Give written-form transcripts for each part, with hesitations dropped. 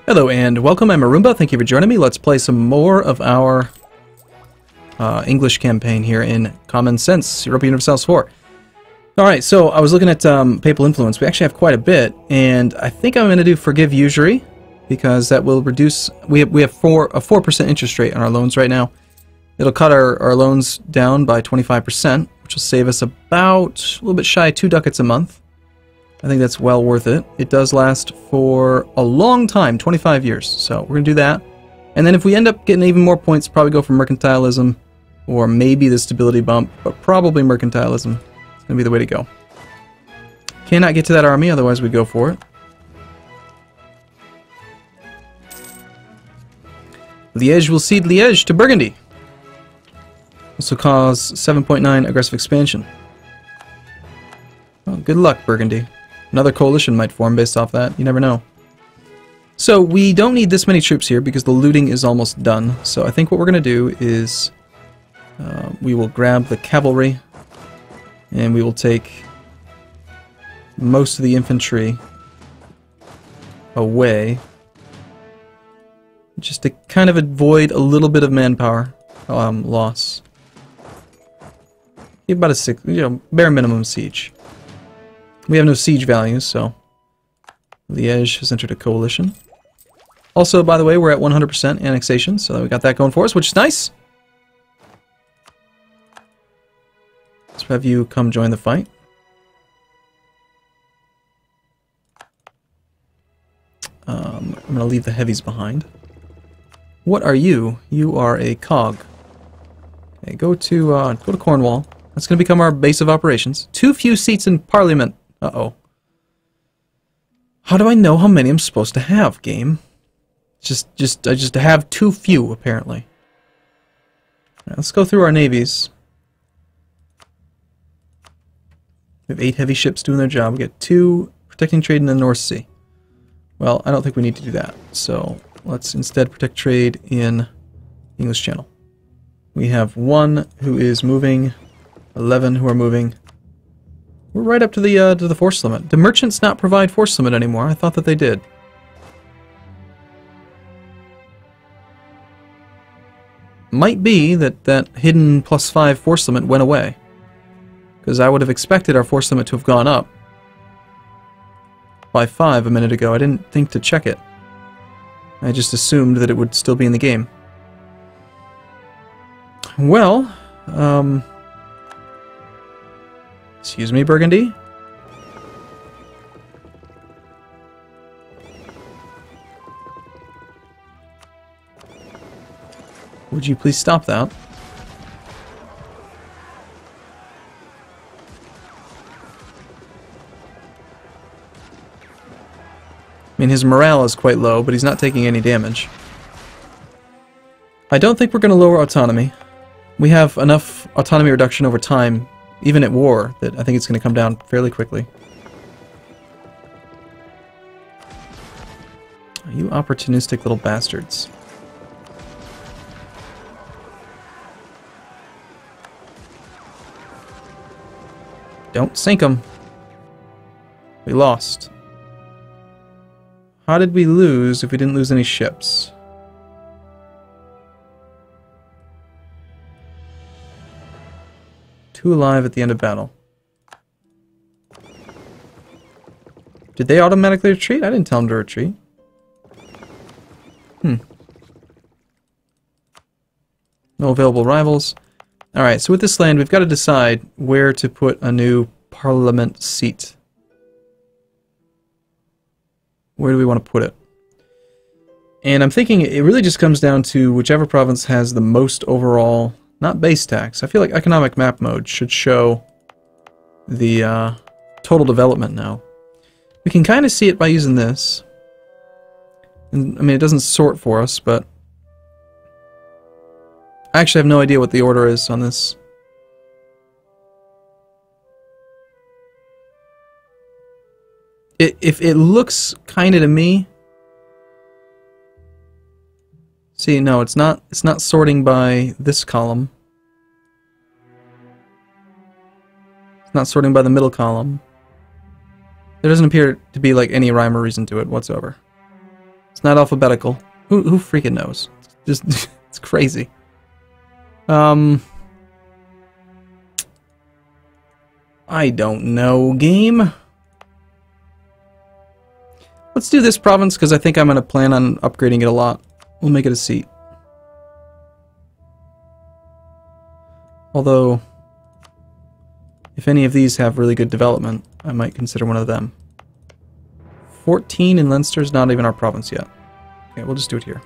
Hello and welcome, I'm Arumba, thank you for joining me. Let's play some more of our English campaign here in Common Sense, Europa Universalis IV. Alright, so I was looking at Papal Influence. We actually have quite a bit, and I think I'm going to do Forgive Usury, because that will reduce... We have a 4% interest rate on our loans right now. It'll cut our loans down by 25%, which will save us about a little bit shy of 2 ducats a month. I think that's well worth it. It does last for a long time, 25 years. So we're going to do that. And then if we end up getting even more points, probably go for mercantilism or maybe the stability bump, but probably mercantilism. It's going to be the way to go. Cannot get to that army, otherwise we'd go for it. Liège will cede Liège to Burgundy. This will cause 7.9 aggressive expansion. Well, good luck, Burgundy. Another coalition might form based off that. You never know. So we don't need this many troops here because the looting is almost done. So I think what we're going to do is we will grab the cavalry and we will take most of the infantry away just to kind of avoid a little bit of manpower loss. About a 6, bare minimum siege. We have no siege values, so Liège has entered a coalition. Also, by the way, we're at 100% annexation, so we got that going for us, which is nice. Let's have you come join the fight. I'm going to leave the heavies behind. What are you? You are a cog. Okay, go to Cornwall. That's going to become our base of operations. Too few seats in Parliament. Uh-oh. How do I know how many I'm supposed to have, game? I just have too few, apparently. Right, let's go through our navies. We have 8 heavy ships doing their job. We get 2 protecting trade in the North Sea. Well, I don't think we need to do that. So let's instead protect trade in English Channel. We have 1 who is moving, 11 who are moving. We're right up to the force limit. Do merchants not provide force limit anymore? I thought that they did. Might be that hidden +5 force limit went away. Because I would have expected our force limit to have gone up by 5 a minute ago. I didn't think to check it. I just assumed that it would still be in the game. Well, excuse me, Burgundy? Would you please stop that? I mean, his morale is quite low, but he's not taking any damage. I don't think we're going to lower autonomy. We have enough autonomy reduction over time, even at war, that I think it's going to come down fairly quickly. You opportunistic little bastards. Don't sink them. We lost. How did we lose if we didn't lose any ships? Two alive at the end of battle. Did they automatically retreat? I didn't tell them to retreat. No available rivals. Alright, so with this land, we've got to decide where to put a new parliament seat. Where do we want to put it? And I'm thinking it really just comes down to whichever province has the most overall, not base tax. I feel like economic map mode should show the total development now. We can kind of see it by using this. And, I mean, it doesn't sort for us, but I actually have no idea what the order is on this. If it looks kind of to me... See, no, it's not sorting by this column. It's not sorting by the middle column. There doesn't appear to be like any rhyme or reason to it whatsoever. not alphabetical. Who freaking knows? Just it's crazy. I don't know, game. Let's do this province because I think I'm going to plan on upgrading it a lot. We'll make it a seat. Although, if any of these have really good development, I might consider one of them. 14 in Leinster's not even our province yet. Okay, we'll just do it here.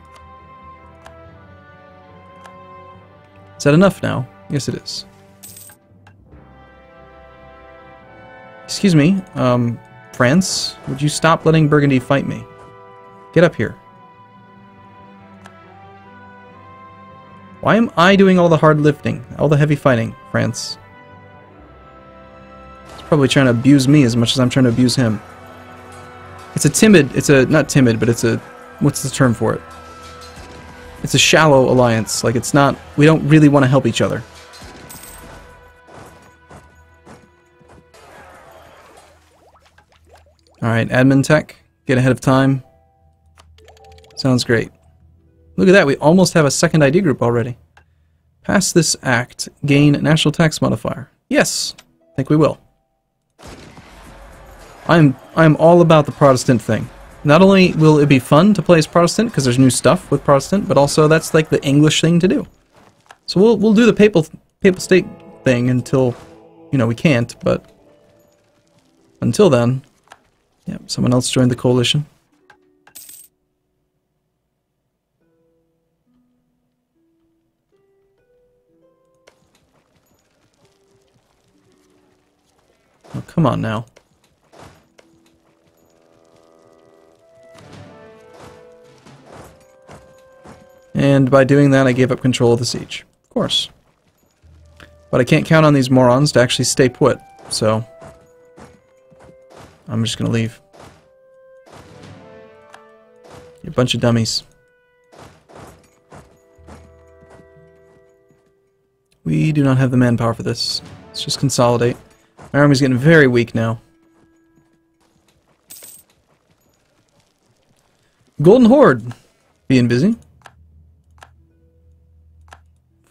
Is that enough now? Yes, it is. Excuse me, France, would you stop letting Burgundy fight me? Get up here. Why am I doing all the hard lifting, all the heavy fighting, France? He's probably trying to abuse me as much as I'm trying to abuse him. Not timid, but it's a, what's the term for it? It's a shallow alliance, like it's not, we don't really want to help each other. Alright, admin tech, get ahead of time. Sounds great. Look at that, we almost have a second ID group already. Pass this act, gain national tax modifier. Yes, I think we will. I'm all about the Protestant thing. Not only will it be fun to play as Protestant, because there's new stuff with Protestant, but also that's like the English thing to do. So we'll do the papal state thing until, you know, we can't, but until then, yeah, someone else joined the coalition. Oh, come on now. And by doing that, I gave up control of the siege. Of course. But I can't count on these morons to actually stay put, so I'm just gonna leave. You're a bunch of dummies. We do not have the manpower for this. Let's just consolidate. My army's getting very weak now. Golden Horde. Being busy.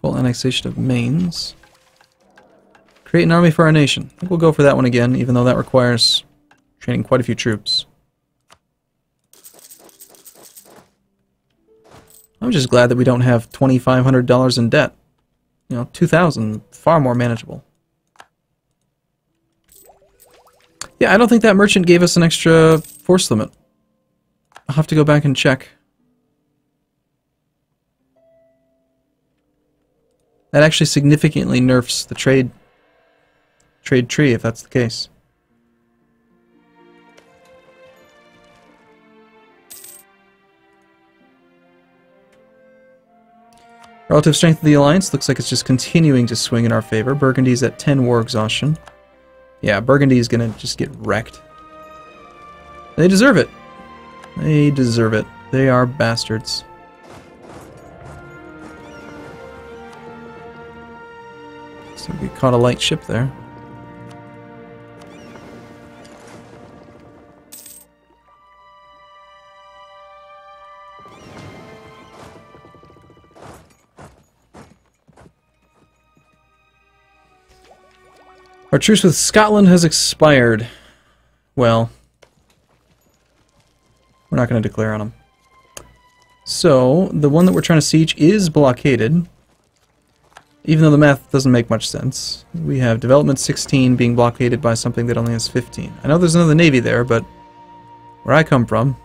Full annexation of Mainz. Create an army for our nation. I think we'll go for that one again, even though that requires training quite a few troops. I'm just glad that we don't have $2,500 in debt. You know, $2,000, far more manageable. Yeah, I don't think that merchant gave us an extra force limit. I'll have to go back and check. That actually significantly nerfs the trade tree, if that's the case. Relative strength of the alliance looks like it's just continuing to swing in our favor. Burgundy's at 10 war exhaustion. Yeah, Burgundy's gonna just get wrecked. They deserve it. They deserve it. They are bastards. So we caught a light ship there. Our truce with Scotland has expired. Well, we're not going to declare on them. So, the one that we're trying to siege is blockaded. Even though the math doesn't make much sense. We have development 16 being blockaded by something that only has 15. I know there's another navy there, but where I come from,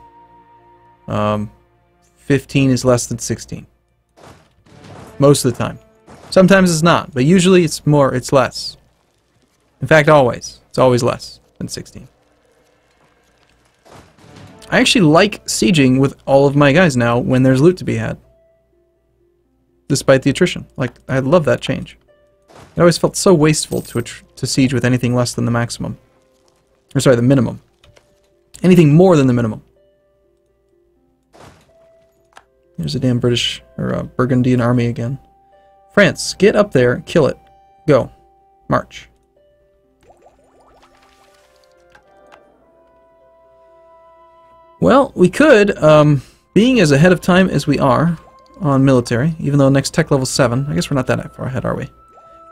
15 is less than 16. Most of the time. Sometimes it's not, but usually it's more, it's less. In fact, always. It's always less than 16. I actually like sieging with all of my guys now when there's loot to be had. Despite the attrition. Like, I love that change. It always felt so wasteful to siege with anything less than the maximum. Or sorry, the minimum. Anything more than the minimum. There's a damn British, or Burgundian army again. France, get up there, kill it. Go. March. Well, we could being as ahead of time as we are on military, even though next tech level 7, I guess we're not that far ahead, are we?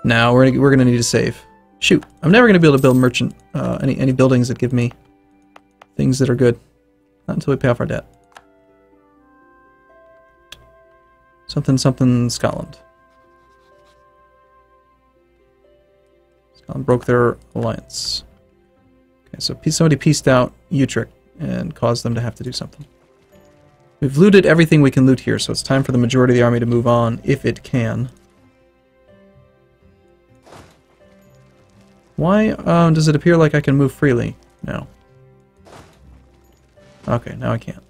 Now we're gonna need to save. Shoot, I'm never gonna be able to build merchant any buildings that give me things that are good. Not until we pay off our debt. Something Scotland. Scotland broke their alliance. Okay, so somebody pieced out Utrecht and caused them to have to do something. We've looted everything we can loot here, so it's time for the majority of the army to move on, if it can. Why does it appear like I can move freely now? Okay, now I can't.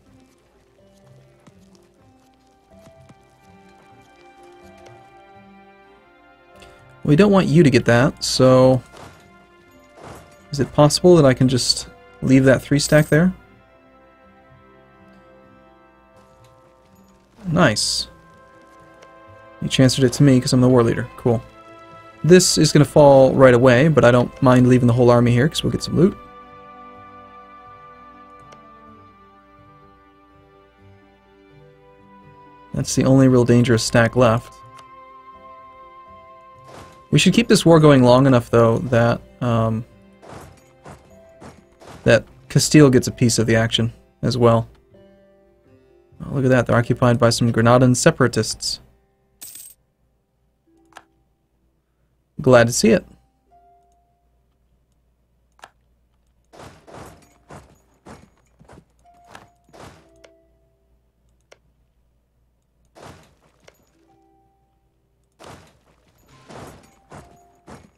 We don't want you to get that, so... Is it possible that I can just leave that 3-stack there? Nice. You transferred it to me because I'm the war leader. Cool. This is going to fall right away, but I don't mind leaving the whole army here because we'll get some loot. That's the only real dangerous stack left. We should keep this war going long enough, though, that that Castile gets a piece of the action as well. Oh, look at that, they're occupied by some Granadan separatists. Glad to see it.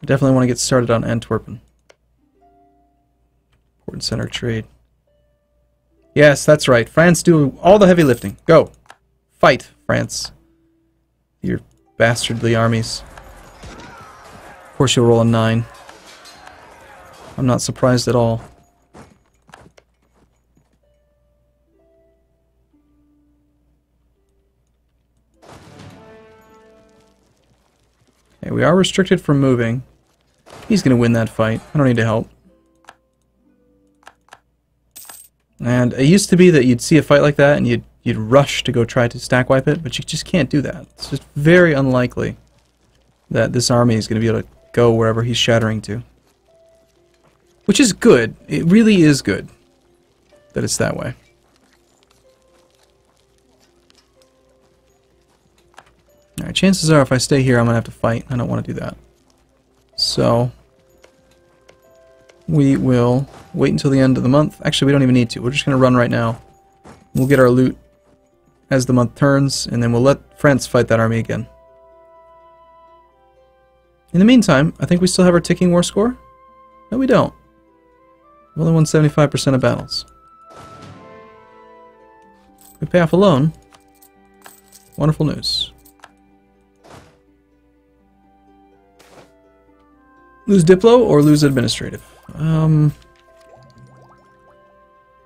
Definitely want to get started on Antwerpen. Port and center trade. Yes, that's right. France do all the heavy lifting. Go. Fight, France. Your bastardly armies. Of course you'll roll a 9. I'm not surprised at all. Okay, we are restricted from moving. He's going to win that fight. I don't need to help. And it used to be that you'd see a fight like that and you'd rush to go try to stack wipe it, but you just can't do that. It's just very unlikely that this army is going to be able to go wherever he's shattering to. Which is good. It really is good that it's that way. Alright, chances are if I stay here I'm going to have to fight. I don't want to do that. So we will wait until the end of the month. Actually, we don't even need to. We're just going to run right now. We'll get our loot as the month turns, and then we'll let France fight that army again. In the meantime, I think we still have our ticking war score. No, we don't. We only won 75% of battles. We pay off a loan. Wonderful news. Lose Diplo or lose administrative?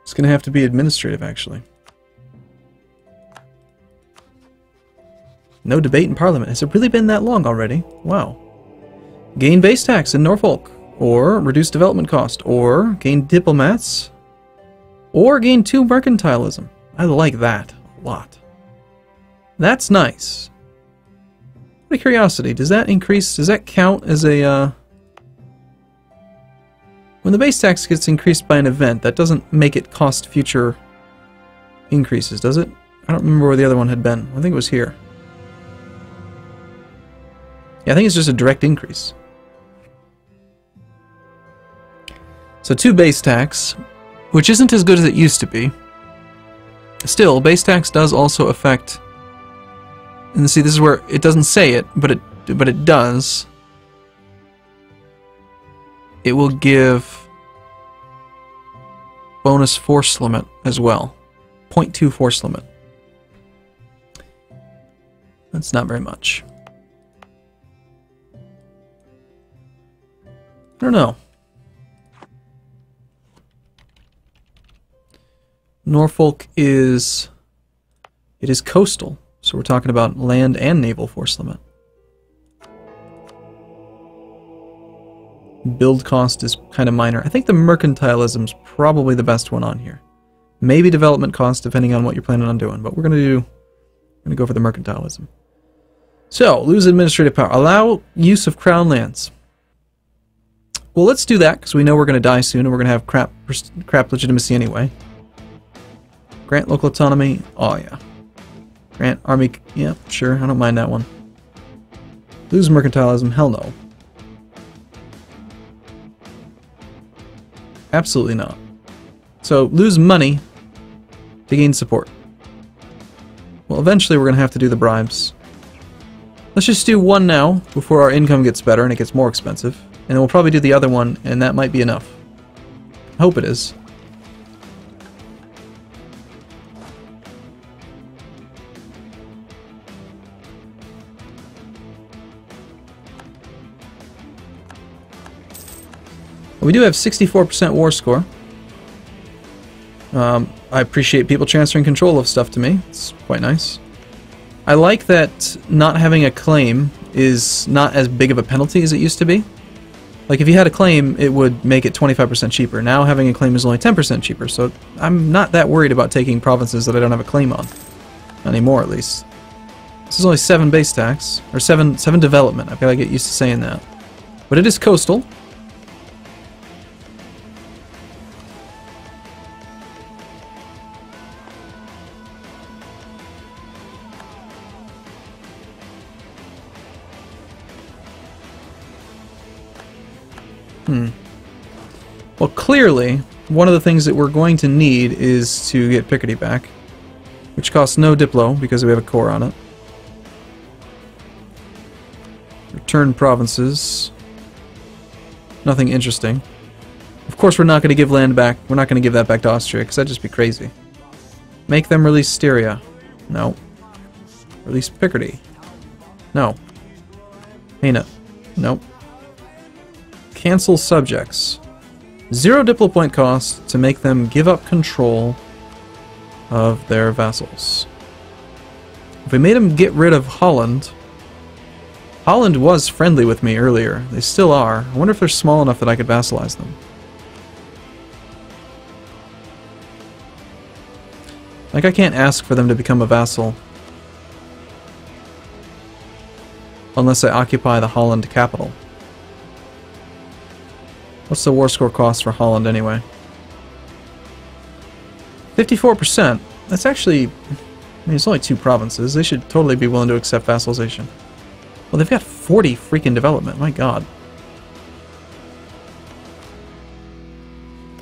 It's going to have to be administrative, actually. No debate in Parliament. Has it really been that long already? Wow. Gain base tax in Norfolk, or reduce development cost, or gain diplomats, or gain 2 mercantilism. I like that a lot. That's nice. Out of curiosity, does that increase, does that count as a, when the base tax gets increased by an event, that doesn't make it cost future increases, does it? I don't remember where the other one had been. I think it was here. Yeah, I think it's just a direct increase. So 2 base tax, which isn't as good as it used to be. Still, base tax does also affect, and see, this is where it doesn't say it, but it does. It will give bonus force limit as well. 0.2 force limit. That's not very much. I don't know. Norfolk is... it is coastal, so we're talking about land and naval force limit. Build cost is kind of minor. I think the mercantilism's probably the best one on here. Maybe development cost, depending on what you're planning on doing. But we're going to go for the mercantilism. So, lose administrative power. Allow use of crown lands. Well, let's do that, because we know we're going to die soon, and we're going to have crap legitimacy anyway. Grant local autonomy. Oh, yeah. Grant army. Yeah, sure. I don't mind that one. Lose mercantilism. Hell no. Absolutely not. So, lose money to gain support. Well, eventually we're going to have to do the bribes. Let's just do one now, before our income gets better and it gets more expensive. And then we'll probably do the other one, and that might be enough. I hope it is. We do have 64% war score. I appreciate people transferring control of stuff to me. It's quite nice. I like that not having a claim is not as big of a penalty as it used to be. Like, if you had a claim, it would make it 25% cheaper. Now having a claim is only 10% cheaper, so I'm not that worried about taking provinces that I don't have a claim on. Not anymore, at least. This is only 7 base tax, or 7 development. I feel like I get used to saying that. But it is coastal. Well, clearly, one of the things that we're going to need is to get Picardy back, which costs no Diplo because we have a core on it. Return provinces. Nothing interesting. Of course, we're not going to give land back. We're not going to give that back to Austria because that'd just be crazy. Make them release Styria. No. Release Picardy. No. Haina. Nope. Cancel subjects. 0 Diplo point cost to make them give up control of their vassals. If we made them get rid of Holland... Holland was friendly with me earlier. They still are. I wonder if they're small enough that I could vassalize them. Like, I can't ask for them to become a vassal unless I occupy the Holland capital. What's the war score cost for Holland anyway? 54%. That's actually... I mean, it's only 2 provinces. They should totally be willing to accept vassalization. Well, they've got 40 freaking development. My god.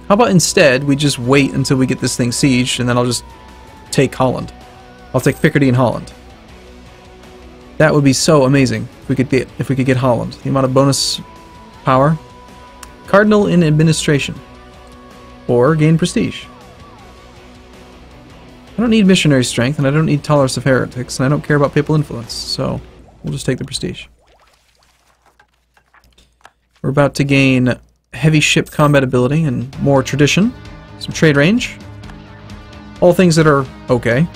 How about instead we just wait until we get this thing sieged, and then I'll just take Holland. I'll take Picardy and Holland. That would be so amazing if we could get Holland. The amount of bonus power. Cardinal in administration. Or gain prestige. I don't need missionary strength, and I don't need tolerance of heretics, and I don't care about papal influence, so we'll just take the prestige. We're about to gain heavy ship combat ability and more tradition. Some trade range. All things that are okay.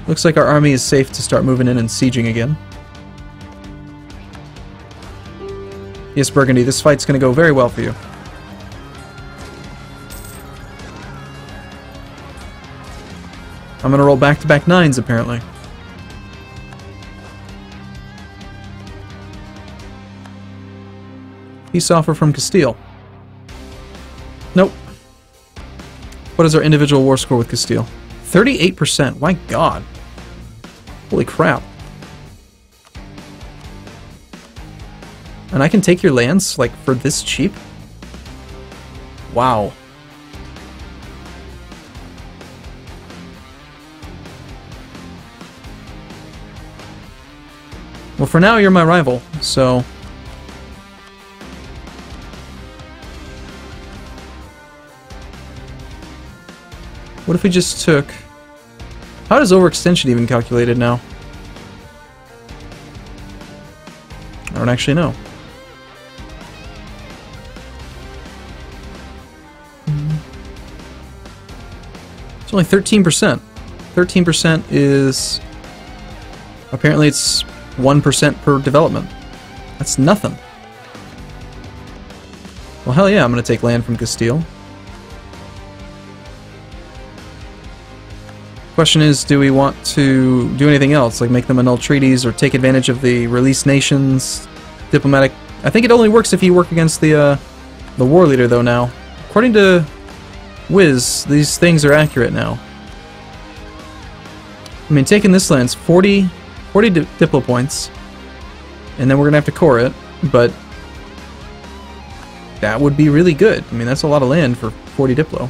Looks like our army is safe to start moving in and sieging again. Yes, Burgundy, this fight's going to go very well for you. I'm going to roll back-to-back 9s, apparently. Peace offer from Castile. Nope. What is our individual war score with Castile? 38%. My god. Holy crap. And I can take your lands, like, for this cheap? Wow. Well, for now, you're my rival, so... What if we just took... How does overextension even calculated now? I don't actually know. It's only 13%. 13% is... Apparently it's 1% per development. That's nothing. Well, hell yeah, I'm going to take land from Castile. Question is, do we want to do anything else, like make them annul treaties or take advantage of the released nations, diplomatic... I think it only works if you work against the war leader, though, now. According to Wiz, these things are accurate now. I mean, taking this land's 40 Diplo points, and then we're gonna have to core it, but that would be really good. I mean, that's a lot of land for 40 Diplo.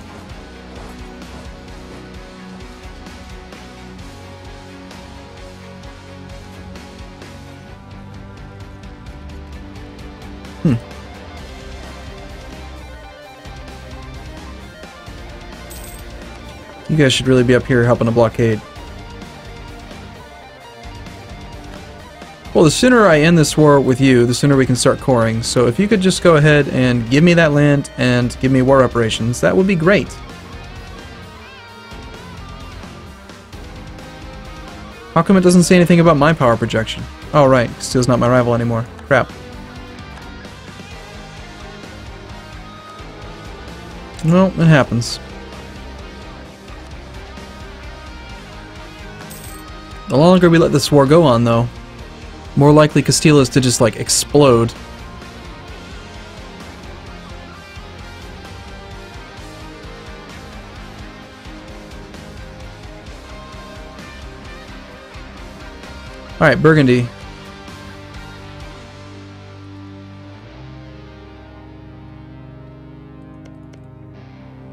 You guys should really be up here helping a blockade. Well, the sooner I end this war with you, the sooner we can start coring. So if you could just go ahead and give me that land and give me war reparations, that would be great. How come it doesn't say anything about my power projection? Oh, right. Steel's not my rival anymore. Crap. Well, it happens. The longer we let this war go on, though, more likely Castile is to just, like, explode. Alright, Burgundy.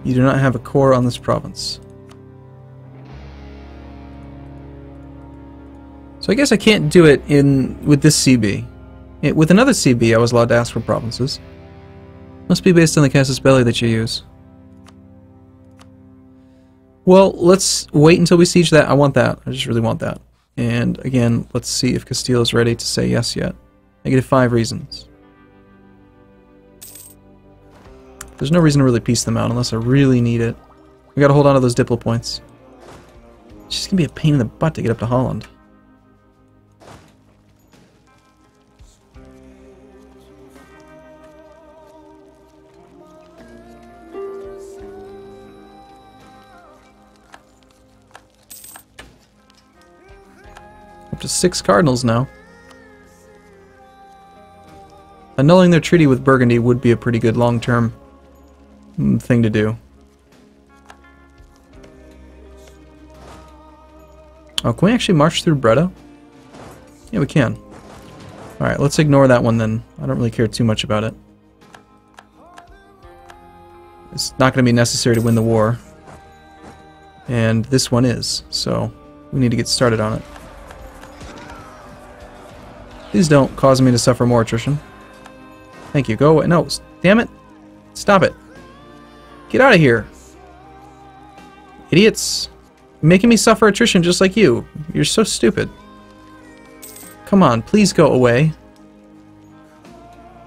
You do not have a core on this province. So I guess I can't do it with this CB. With another CB, I was allowed to ask for provinces. Must be based on the casus belli that you use. Well, let's wait until we siege that. I want that. I just really want that. And again, let's see if Castile is ready to say yes yet. -5 reasons. There's no reason to really piece them out unless I really need it. We gotta hold on to those Diplo points. It's just gonna be a pain in the butt to get up to Holland. Up to 6 cardinals now. Annulling their treaty with Burgundy would be a pretty good long-term thing to do. Oh, can we actually march through Breda? Yeah, we can. Alright, let's ignore that one then. I don't really care too much about it. It's not going to be necessary to win the war. And this one is, so we need to get started on it. Please don't cause me to suffer more attrition. Thank you. Go away. No, damn it. Stop it. Get out of here. Idiots. Making me suffer attrition just like you. You're so stupid. Come on, please go away.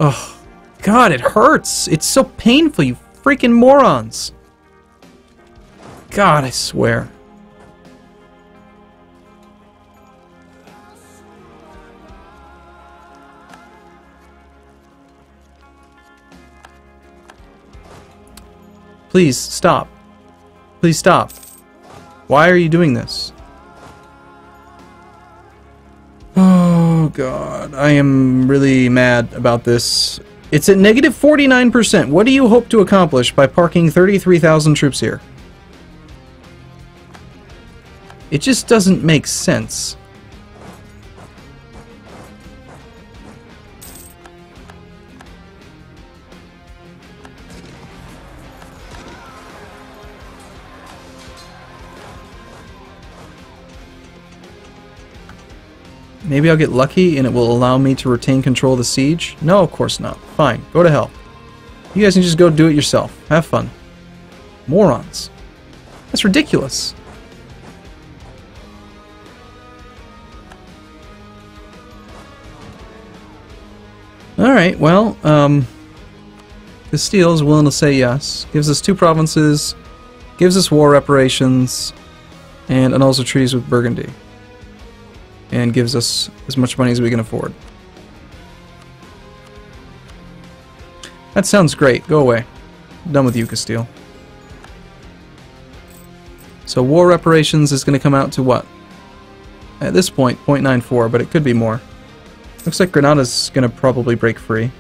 Oh, God, it hurts. It's so painful, you freaking morons. God, I swear. Please, stop. Please stop. Why are you doing this? Oh, God. I am really mad about this. It's at negative 49%. What do you hope to accomplish by parking 33,000 troops here? It just doesn't make sense. Maybe I'll get lucky and it will allow me to retain control of the siege? No, of course not. Fine, go to hell. You guys can just go do it yourself. Have fun. Morons. That's ridiculous. Alright, well, Castile is willing to say yes. Gives us 2 provinces, gives us war reparations, and annuls the treaties with Burgundy. And gives us as much money as we can afford. That sounds great. Go away. I'm done with you, Castile. So war reparations is going to come out to what? At this point, 0.94, but it could be more. Looks like Granada's going to probably break free.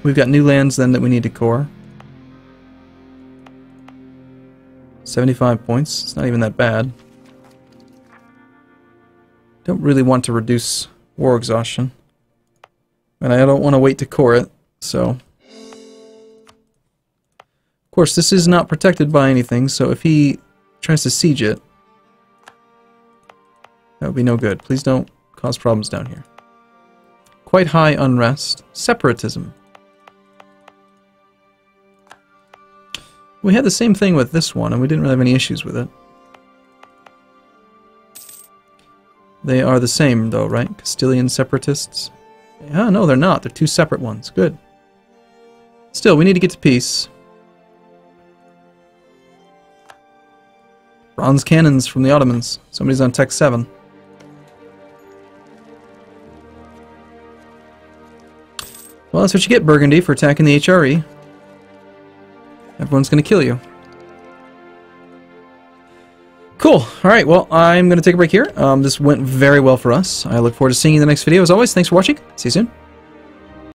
We've got new lands then that we need to core. 75 points. It's not even that bad. Don't really want to reduce war exhaustion. And I don't want to wait to core it, so... Of course, this is not protected by anything, so if he tries to siege it, that would be no good. Please don't cause problems down here. Quite high unrest. Separatism. We had the same thing with this one, and we didn't really have any issues with it. They are the same, though, right? Castilian separatists? Ah, no, they're not. They're two separate ones. Good. Still, we need to get to peace. Bronze cannons from the Ottomans. Somebody's on Tech 7. Well, that's what you get, Burgundy, for attacking the HRE. Everyone's going to kill you. Cool. Alright, well, I'm going to take a break here. This went very well for us. I look forward to seeing you in the next video. As always, thanks for watching. See you soon.